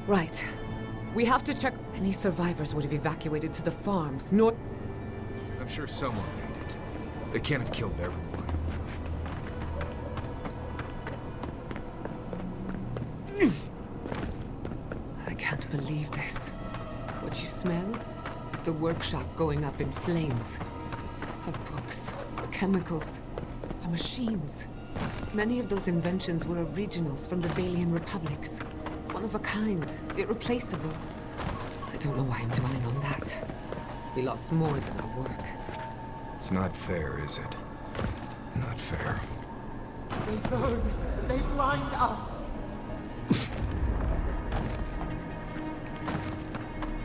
Right. We have to check. Any survivors would have evacuated to the farms, north. I'm sure someone made it. They can't have killed everyone. I can't believe this. What you smell is the workshop going up in flames. Our books, chemicals, our machines. Many of those inventions were originals from the Valian republics. One of a kind, irreplaceable. I don't know why I'm dwelling on that. We lost more than our work. It's not fair, is it? Not fair. They burn. They blind us.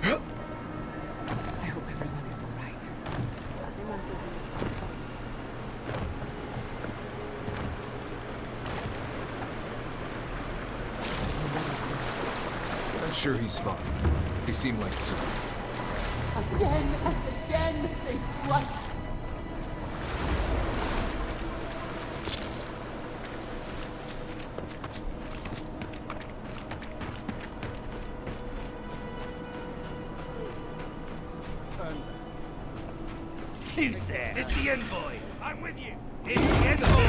I hope everyone is all right. I'm sure he's fine. He seemed like a survivor. Again and again they strike. Who's there? It's the envoy. I'm with you. It's the envoy.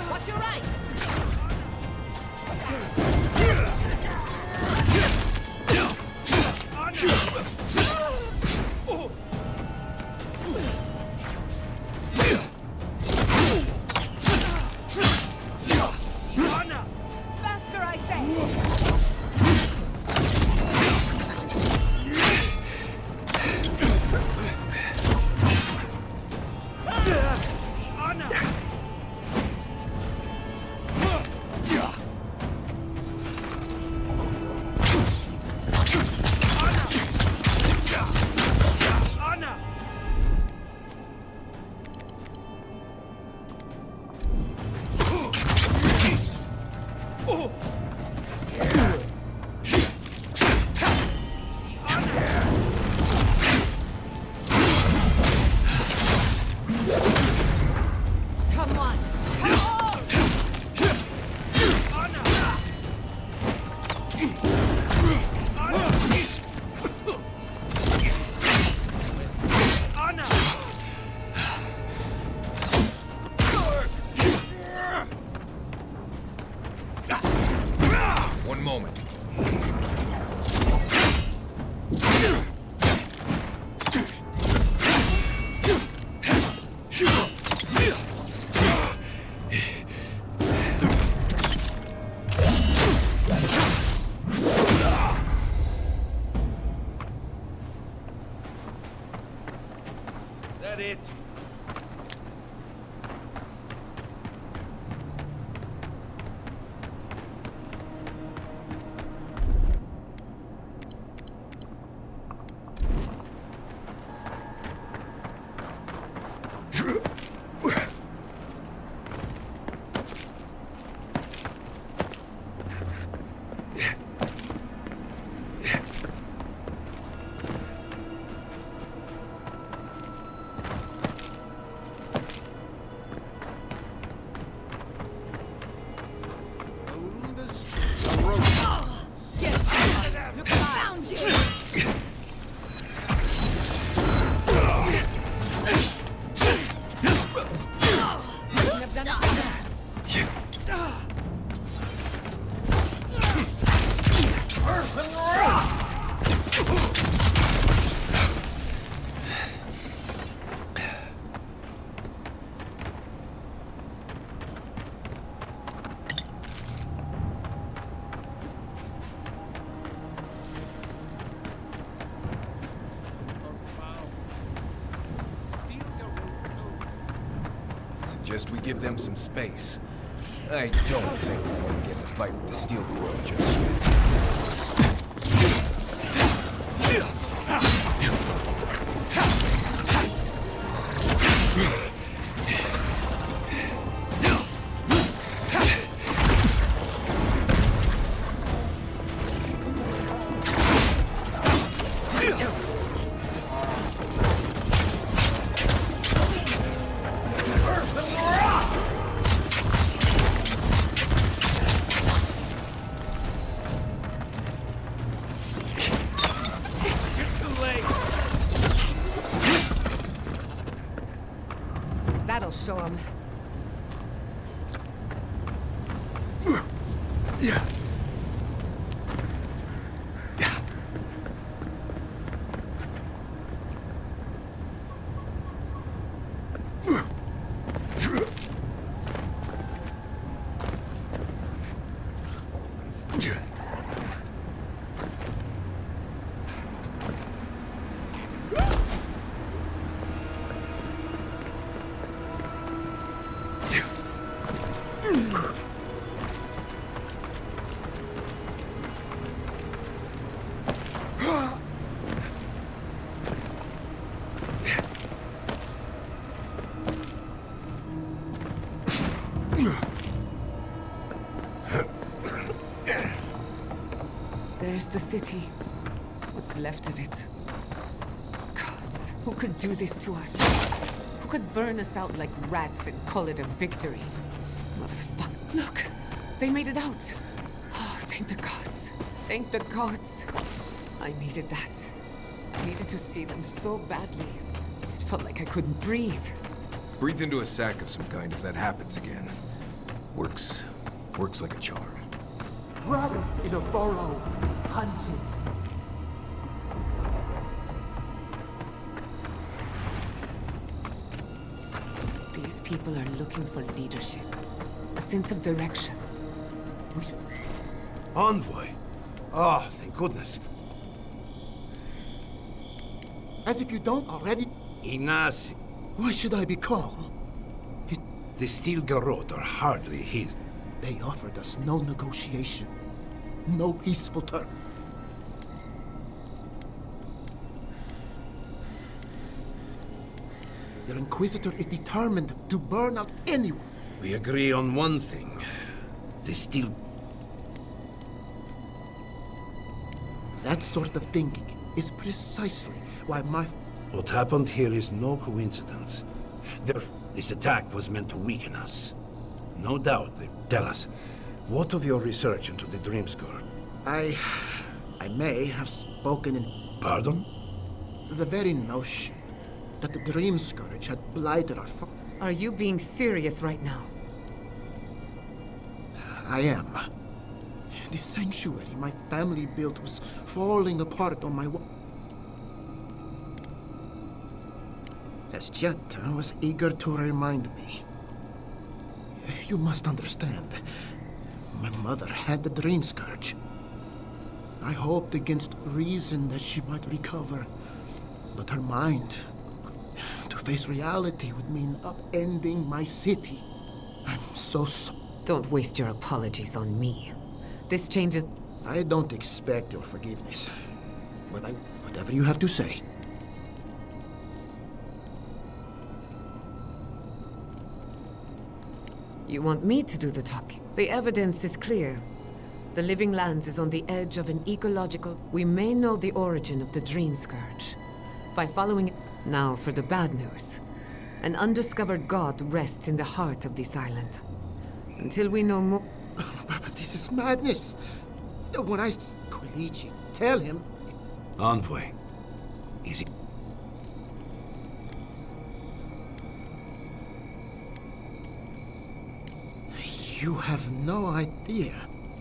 Watch your right! Faster, I say! Come on! Come on! One moment. That it? suggest we give them some space. I don't think we're going to get in a fight with the Steel World just yet. That'll show him. Yeah. There's the city. What's left of it. Gods, who could do this to us? Who could burn us out like rats and call it a victory? Motherfucker. Look, they made it out. Oh, thank the gods. Thank the gods. I needed that. I needed to see them so badly. It felt like I couldn't breathe. Breathe into a sack of some kind if that happens again. Works like a charm. Rabbits in a burrow, hunted. These people are looking for leadership. A sense of direction. We should... Envoy? Oh, thank goodness. As if you don't already... Ignacy. Why should I be calm? The Steel Garrote are hardly his. They offered us no negotiation. No peaceful term. Your Inquisitor is determined to burn out anyone. We agree on one thing. The Steel... That sort of thinking is precisely why my... What happened here is no coincidence. This attack was meant to weaken us. No doubt. Tell us, what of your research into the Dream Scourge? I may have spoken in... Pardon? The very notion that the Dream Scourge had blighted our Are you being serious right now? I am. The sanctuary my family built was falling apart on my As Jetta was eager to remind me. You must understand. My mother had the Dream Scourge. I hoped against reason that she might recover. But her mind... To face reality would mean upending my city. I'm so sorry. Don't waste your apologies on me. This changes... I don't expect your forgiveness. But whatever you have to say. You want me to do the talking? The evidence is clear. The Living Lands is on the edge of an ecological... We may know the origin of the Dream Scourge. By following it... Now for the bad news. An undiscovered god rests in the heart of this island. Until we know more... But this is madness. When I... Quilici, tell him... Envoy. Is he... You have no idea.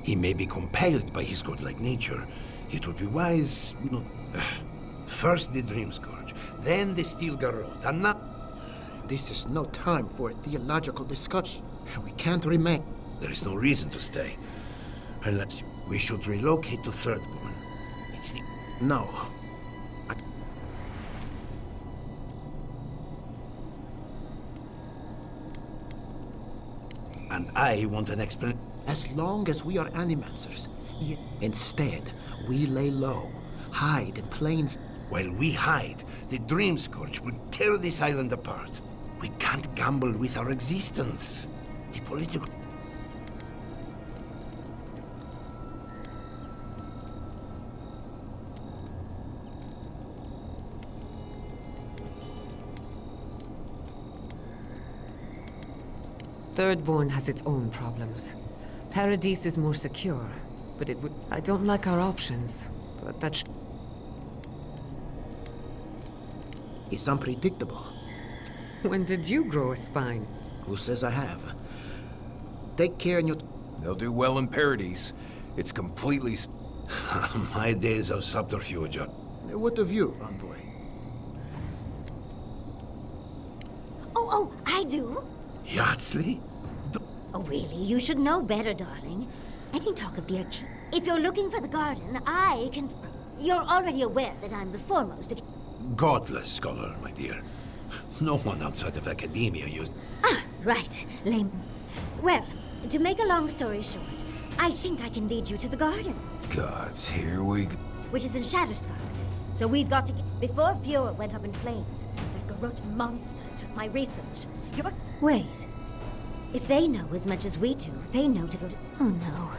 He may be compelled by his godlike nature. It would be wise, not... First the Dream Scourge, then the Steel Garrote, and now... This is no time for a theological discussion. We can't remain. There is no reason to stay. Unless we should relocate to Thirdborn. It's the... No. And I want an explanation. As long as we are animancers. Instead, we lay low, hide in plain... While we hide, the Dream Scourge will tear this island apart. We can't gamble with our existence. The political... Thirdborn has its own problems. Paradise is more secure, but it would... I don't like our options, but that It's unpredictable. When did you grow a spine? Who says I have? Take care and you... They'll do well in Paradise. It's completely... My days of subterfuge are... What of you, envoy? Oh, I do. Yardsley? Oh, really? You should know better, darling. I can talk of the Arch... If you're looking for the garden, I can... You're already aware that I'm the foremost... Godless scholar, my dear. No one outside of academia used... Ah, right. Layman's... Well, to make a long story short, I think I can lead you to the garden, Gods, here we go. which is in Shatterscarp. So we've got to get... Before Fiora went up in flames, that garrote monster took my research. You're... Wait. If they know as much as we do, they know to go to... Oh, no.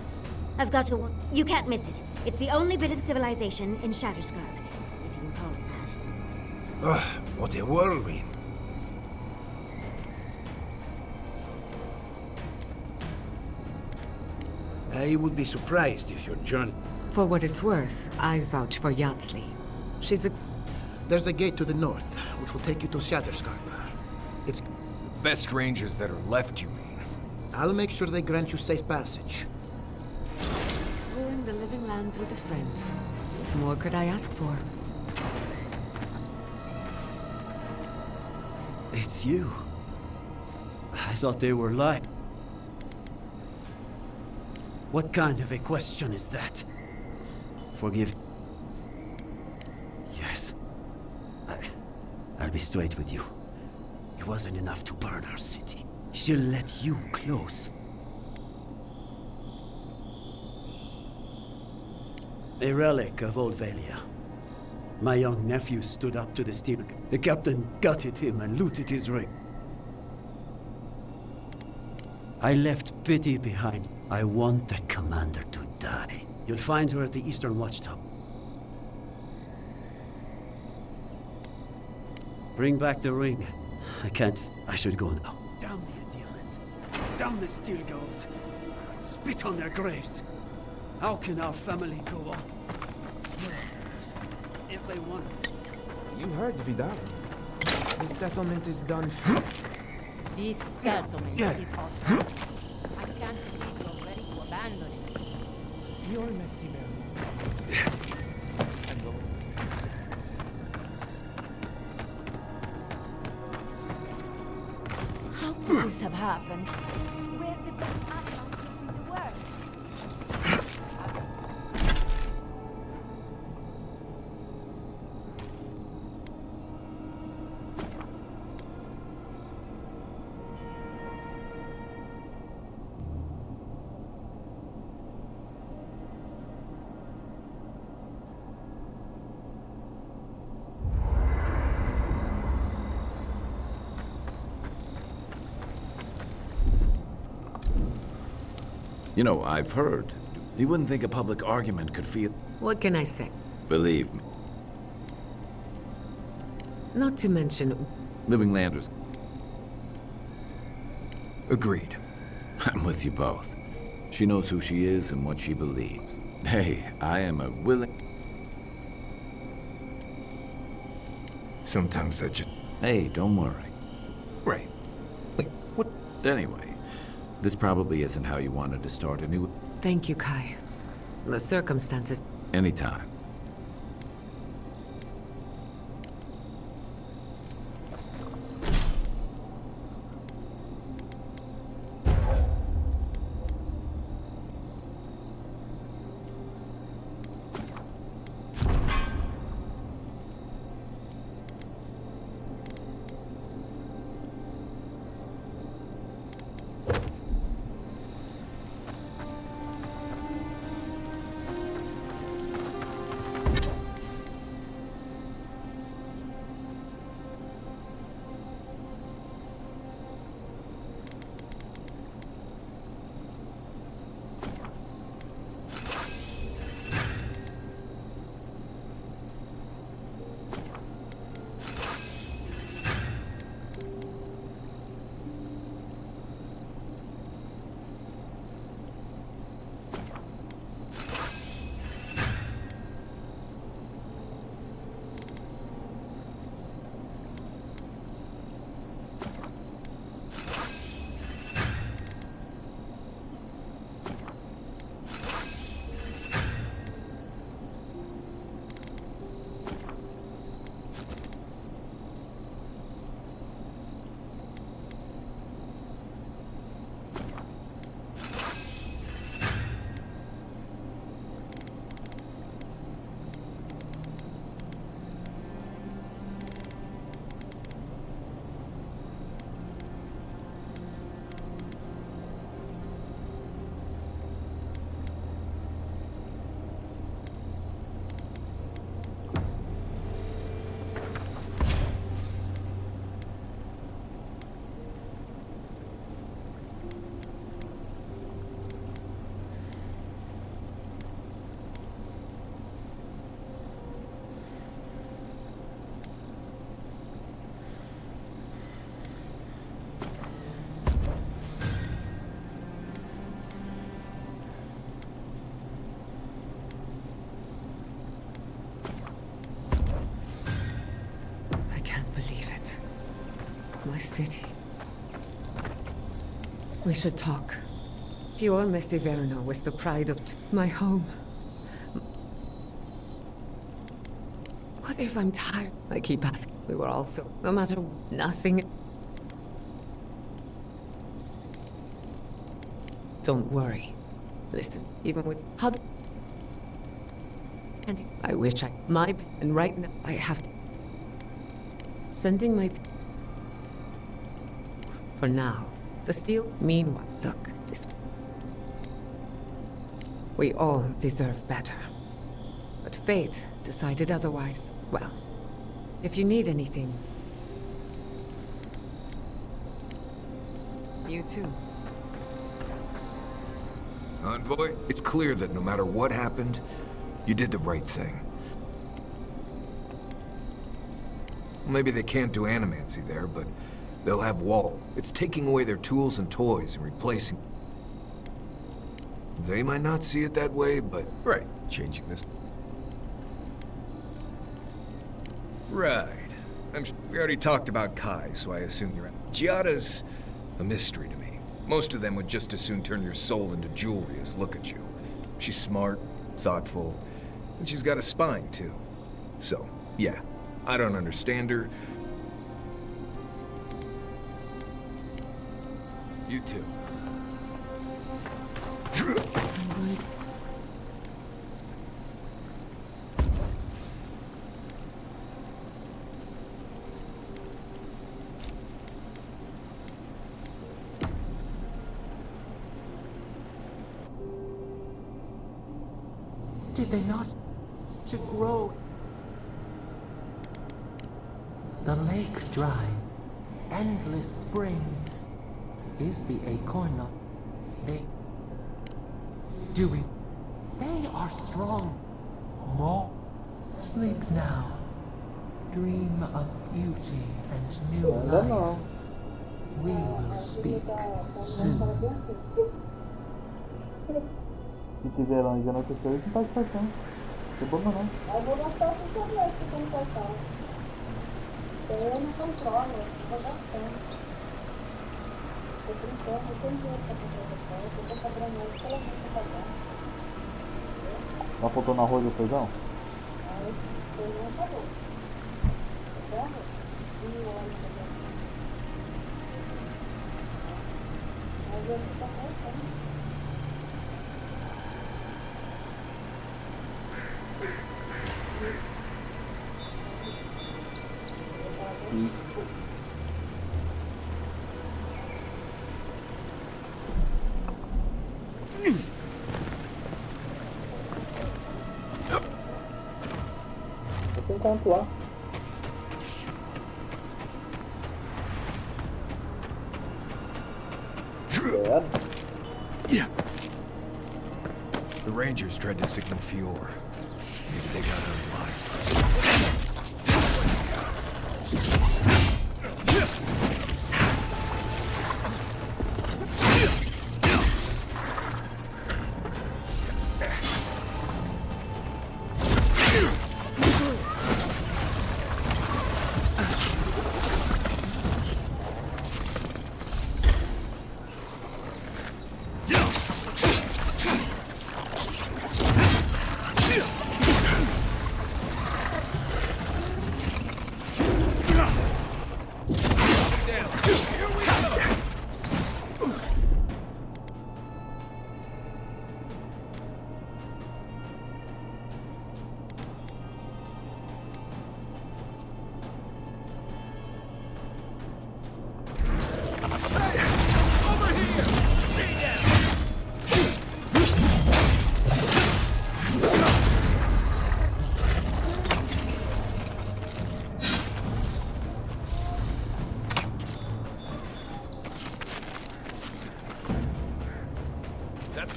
I've got to... You can't miss it. It's the only bit of civilization in Shatterscarp, if you can call it that. Ugh, what a whirlwind. I would be surprised if your journey... For what it's worth, I vouch for Yardsley. She's a... There's a gate to the north, which will take you to Shatterscarp. It's... Best rangers that are left, you mean? I'll make sure they grant you safe passage. Exploring the living lands with a friend. What more could I ask for? It's you. I thought they were lying. What kind of a question is that? Forgive... Yes. I'll be straight with you. It wasn't enough to burn our city. She'll let you close. A relic of old Valia. My young nephew stood up to the steel. The captain gutted him and looted his ring. I left pity behind. I want that commander to die. You'll find her at the Eastern Watchtower. Bring back the ring. I can't. I should go now. Damn the Adelians. Damn the Steel Gold. Spit on their graves. How can our family go on? If they want. You heard Vidal. The settlement is done. This settlement is off. I can't believe you're ready to abandon it. Fior Messibel. How could this have happened? We're the best animals in the world. You know, I've heard. You wouldn't think a public argument could feel... What can I say? Believe me. Not to mention... Living Landers. Agreed. I'm with you both. She knows who she is and what she believes. Hey, I am a willing... Sometimes that just... Hey, don't worry. Right. Wait, what? Anyway, this probably isn't how you wanted to start a new... Thank you, Kai. The circumstances... Anytime. city. We should talk. Fior Messiverno was the pride of my home. What if I'm tired? I keep asking. We were also, no matter nothing. Don't worry. Listen, even with how. And I wish I my and right now I have sending my for now. The steel. Meanwhile, look, this. We all deserve better. But fate decided otherwise. Well, if you need anything. You too. Envoy, it's clear that no matter what happened, you did the right thing. Maybe they can't do animancy there, but they'll have wall. It's taking away their tools and toys and replacing. They might not see it that way, but right, changing this. Right. We already talked about Kai, so I assume you're. Giada's a mystery to me. Most of them would just as soon turn your soul into jewelry as look at you. She's smart, thoughtful, and she's got a spine, too. So, yeah, I don't understand her. You too. Did they not to grow? The lake dries. Endless springs. Is the acorn not? They do it. They are strong. More. Sleep now. Dream of beauty and new life. We will speak soon. Se tiver lá já não tem coisa, não pode passar. Não tem não. Eu vou gastar esse também, se tem passar. Eu não controlo, eu vou gastando. Eu brincando, eu tenho dinheiro pra comprar eu tô cobrando mais pela gente pagar. Não faltou no arroz ou feijão? Aí, feijão acabou. Tá bom? E o óleo também. Mas eu fico pensando. Você encontra lá. Yeah. The Rangers tried to signal Fior. Maybe they got out alive.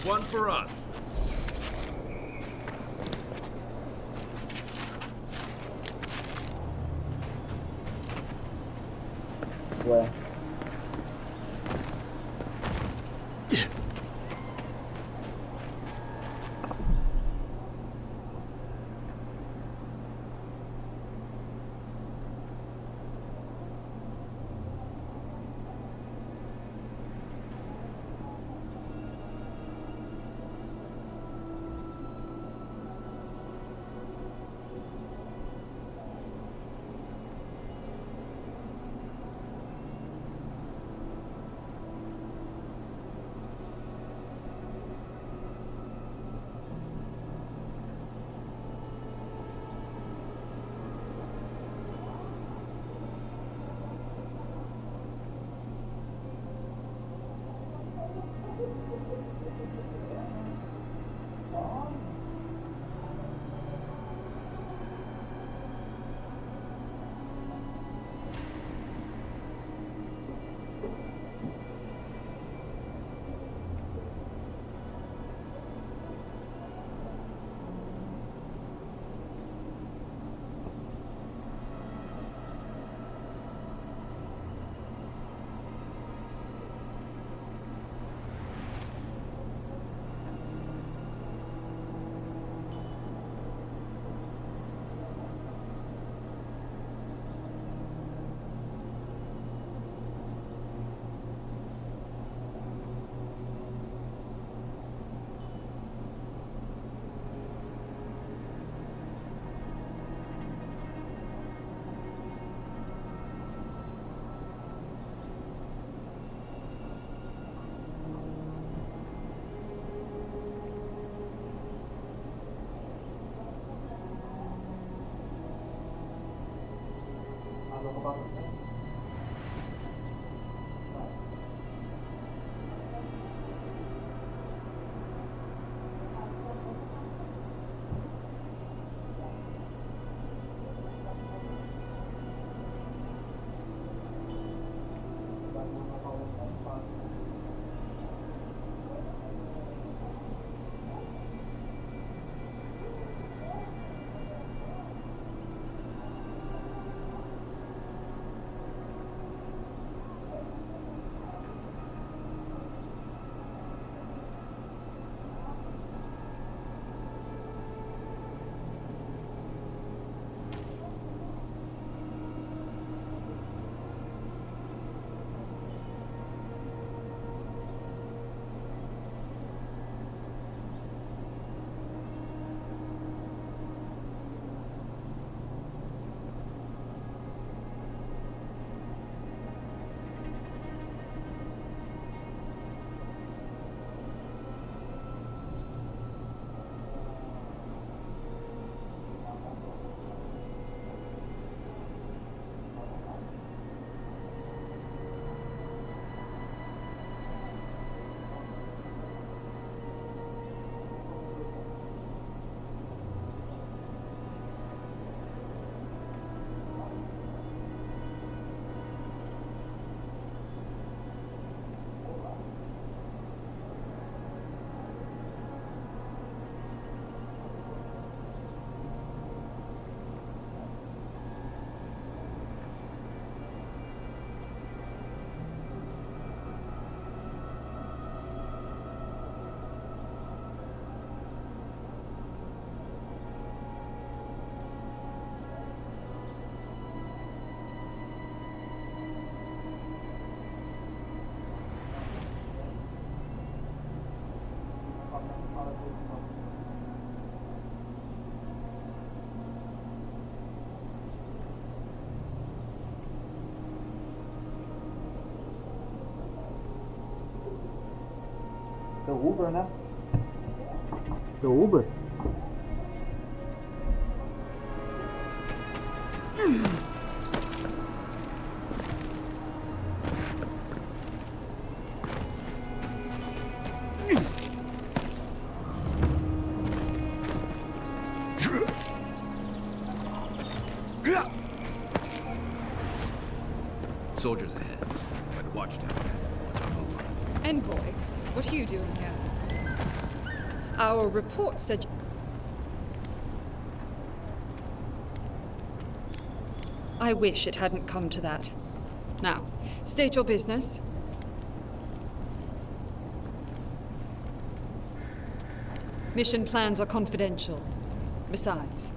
One for us. Ué. The Uber, né? The Uber? Soldiers ahead. By the watchtower. Envoy, what are you doing here? Our report said... I wish it hadn't come to that. Now, state your business. Mission plans are confidential. Besides...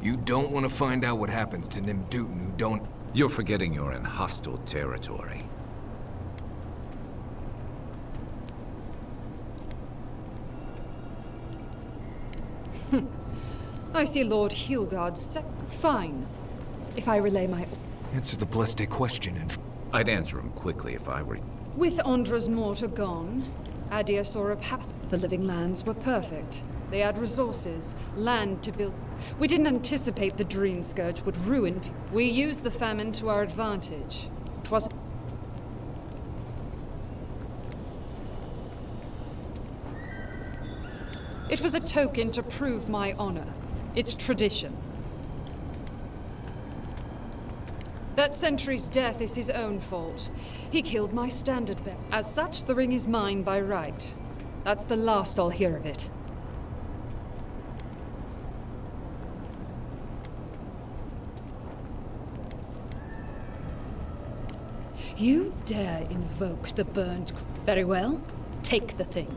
You don't want to find out what happens to Nim Duton who don't... You're forgetting you're in hostile territory. I see Lord Hilgard's... Fine. If I relay my... Answer the blessed question and... I'd answer him quickly if I were... With Andra's mortar gone, Adius or Pass, the living lands were perfect. They had resources, land to build. We didn't anticipate the Dream Scourge would ruin. We used the famine to our advantage. It was... It was a token to prove my honor. It's tradition. That sentry's death is his own fault. He killed my standard bearer. As such, the ring is mine by right. That's the last I'll hear of it. You dare invoke the burned... Very well. Take the thing.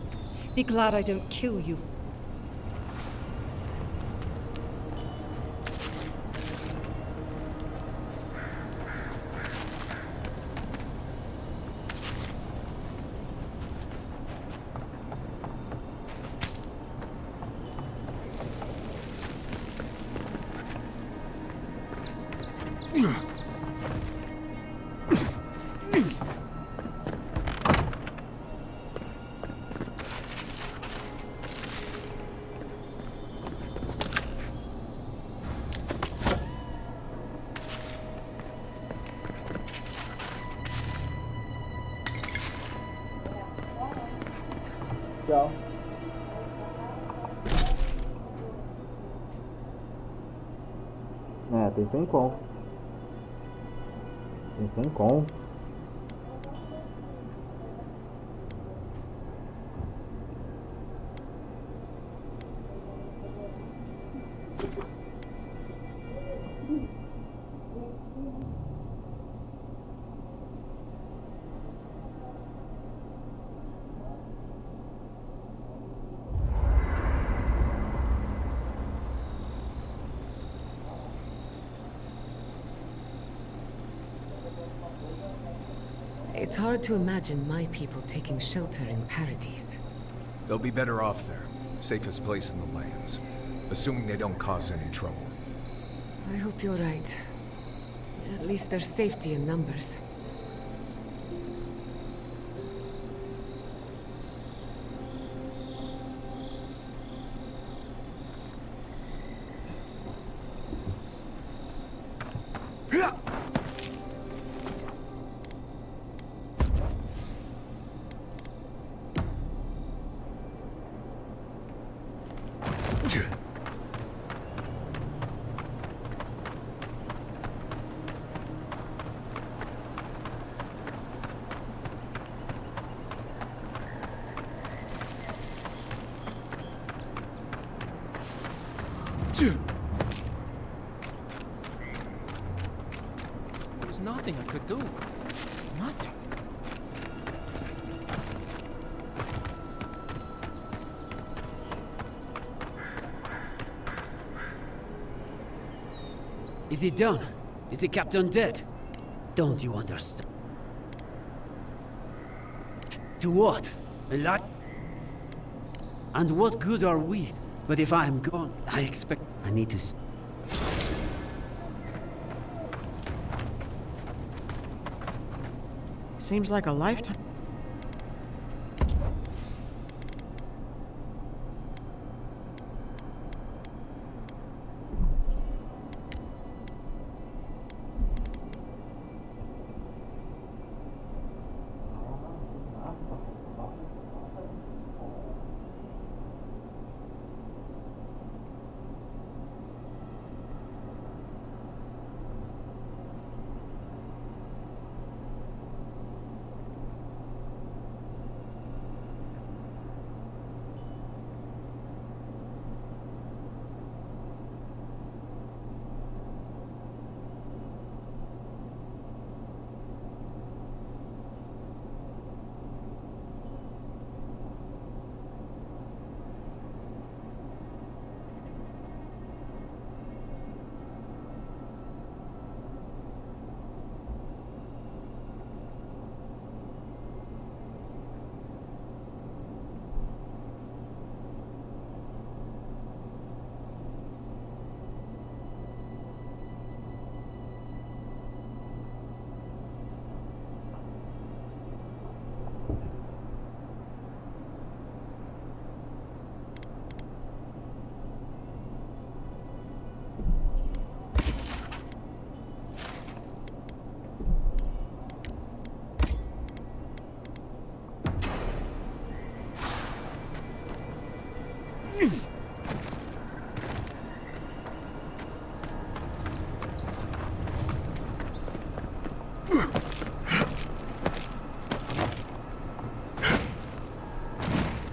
Be glad I don't kill you. Tchau. É, tem sem com. Tem sem com. It's hard to imagine my people taking shelter in Paradise. They'll be better off there. Safest place in the lands. Assuming they don't cause any trouble. I hope you're right. At least there's safety in numbers. There was nothing I could do. Nothing. Is it done? Is the captain dead? Don't you understand? To what? A lot? And what good are we? But if I am gone, I expect I need to... Seems like a lifetime.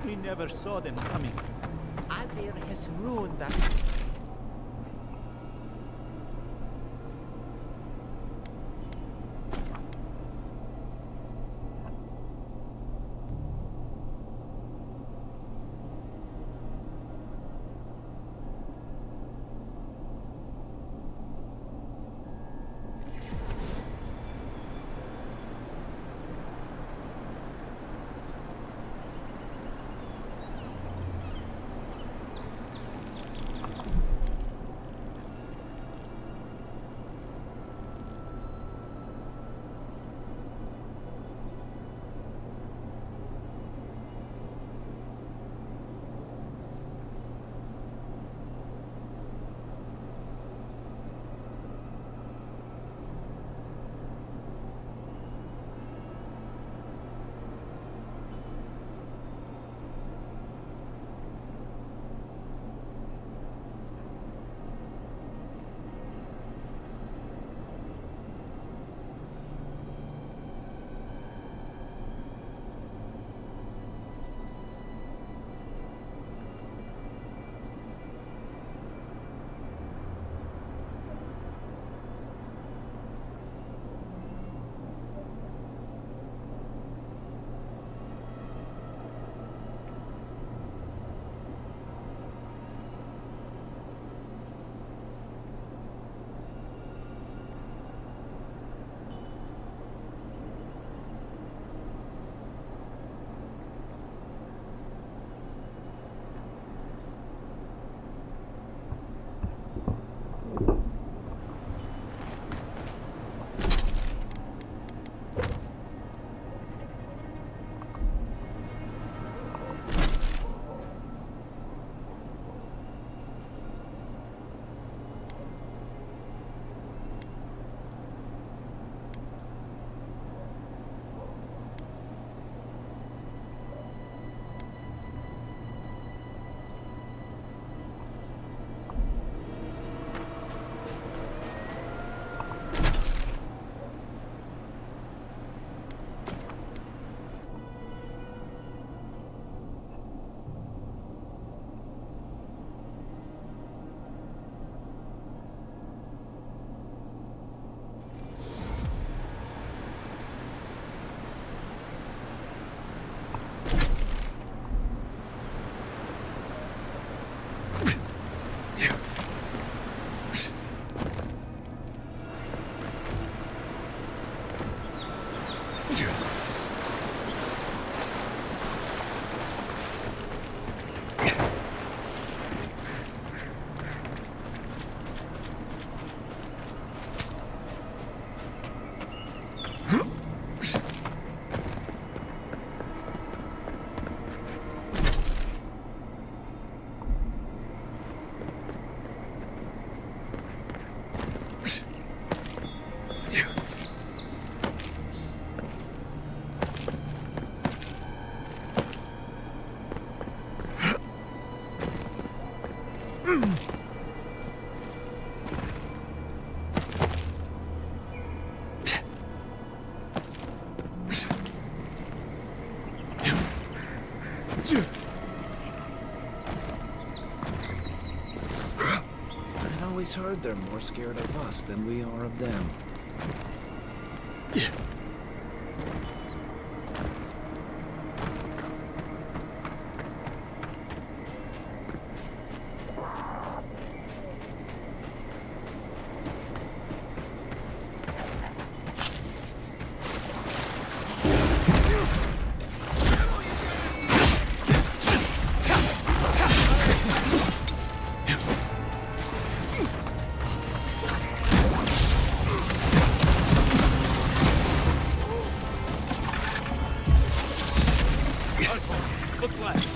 We never saw them coming. Adir has ruined that. I'd always heard they're more scared of us than we are of them. Look left.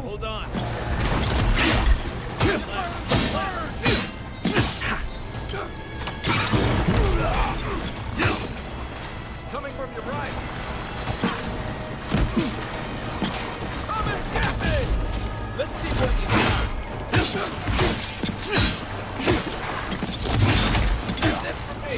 Hold on. Coming from your right. Come and get me! Let's see what you got. That's it for me.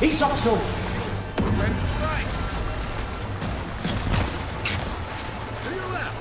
He's also Right. To your left.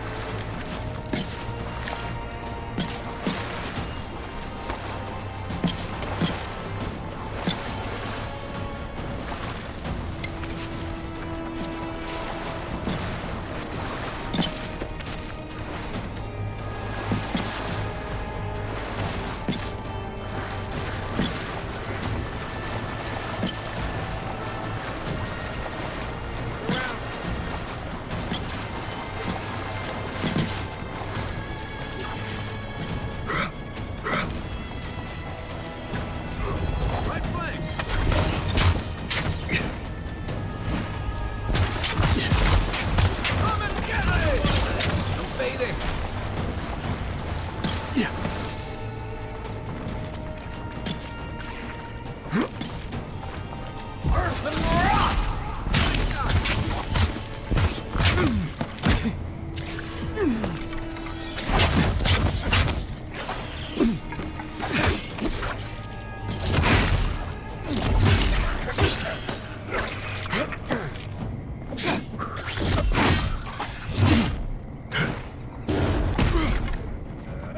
Right flank. Come and get it! I'm fading. Earth and rock!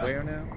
Where now?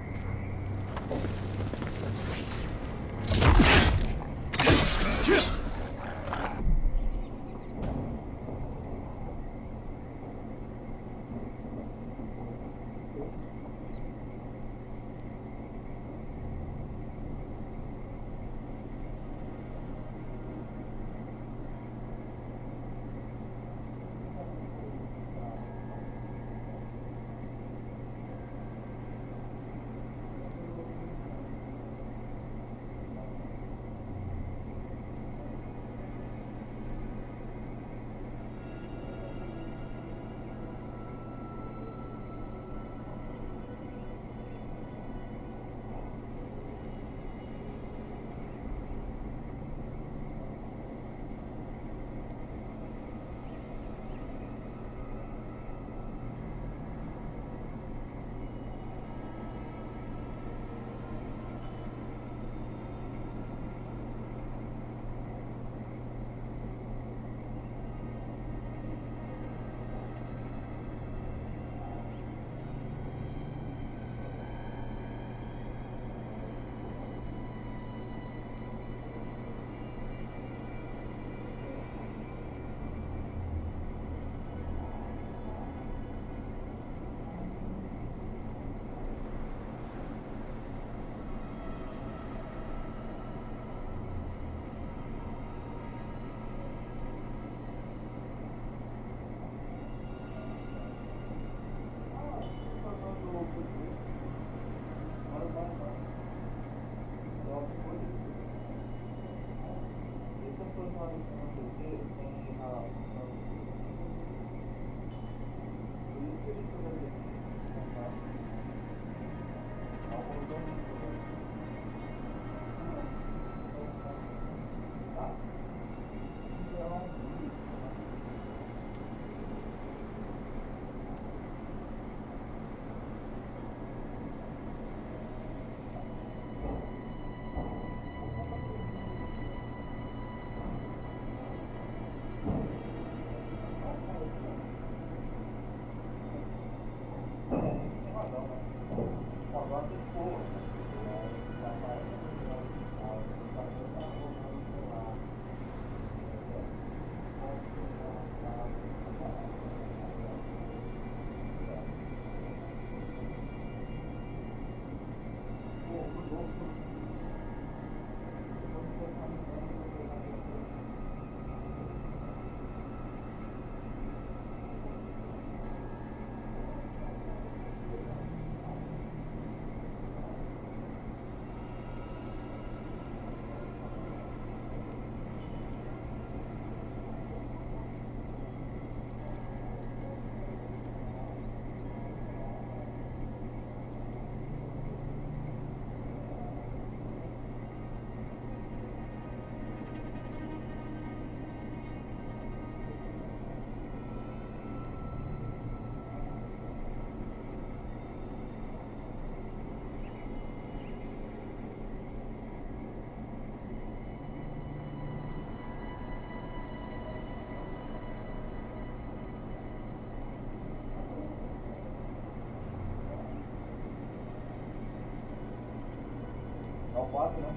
É o 4, né?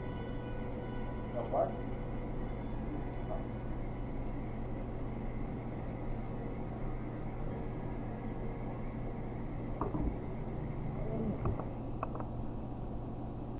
É o 4?